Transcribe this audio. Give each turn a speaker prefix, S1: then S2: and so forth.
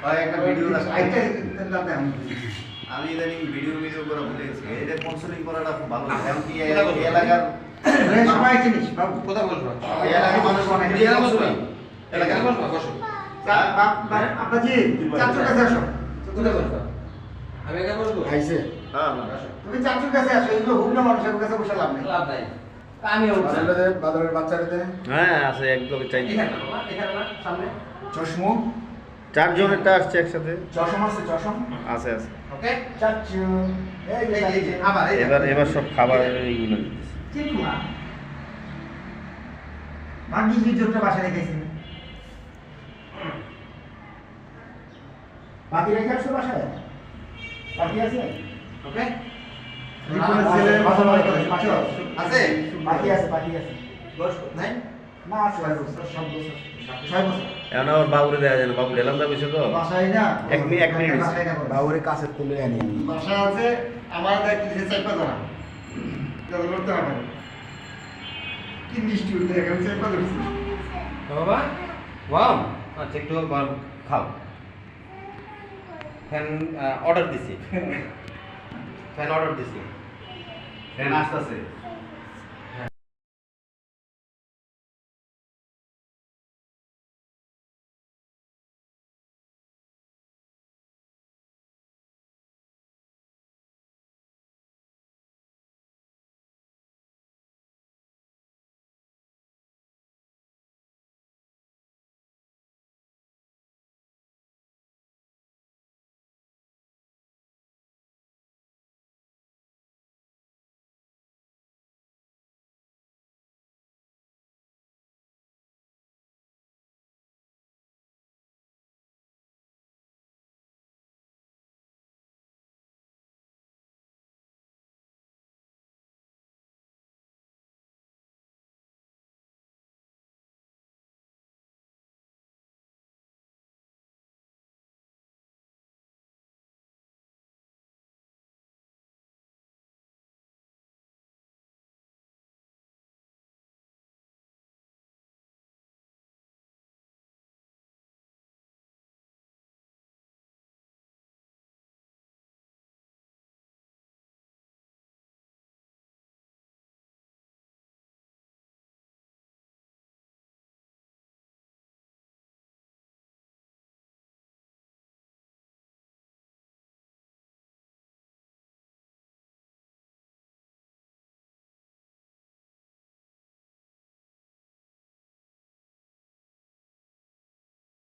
S1: হয় একটা ভিডিও
S2: আমি ইদানিং ভিডিও করা ভুলে গেছি। এটা কাউন্সেলিং করাটা খুব ভালো। কারণ কি এই এলাকার
S1: সবাই চিনিস বাবু
S3: কথা বলবো
S2: এই এলাকার মানুষ অনেক
S3: এলাকার বসো এলাকার বসো বসো
S1: আপনাজি চাচুর কাছে আসো
S3: কোথায় বসবো আমি একা বসবো
S1: আইছে
S2: হ্যাঁ
S1: তুমি চাচুর কাছে আসো এগুলো হুগনা মানুষের কাছে বসে লাভ নেই
S3: লাভ নাই আমি উঠছি
S1: বাদরের বাচ্চাটাতে
S2: হ্যাঁ আছে একদম চাই
S3: এখানে না সামনে
S1: চশমু
S2: চারজনেরটা আসছে একসাথে
S1: চশম আছে চশম
S2: আছে আছে
S3: ওকে
S1: চাচু এই যে
S3: আবার
S2: এবার সব খাবার এইগুলো
S1: ঠিক না বাকি হিজোরটা বাসায় রেখেছি বাকি রেখে আসছো বাসায় বাকি আছে
S3: ওকে
S1: আছে বাকি আছে
S3: বস নাই
S1: না আছে সব বছর 6 বছর
S2: এখন আবার বাবুরে দেওয়া যায় না, বাবু ঢেলাম যাবে তো
S1: বাসায় না
S2: এক মিনিট
S1: বাসায় না
S4: বাবুরে কাছে তুলে আনি আমি
S1: বাসায় আছে আমার দায়িত্ব দিতে চাই পাতা না যত করতে হবে কি মিষ্টি উঠে এখন চাই পাতা
S3: বাবা ওয়াও আচ্ছা একটু খাও ফ্যান অর্ডার দিছি ফ্যান অর্ডার দিছি
S2: ফ্যান আসতেছে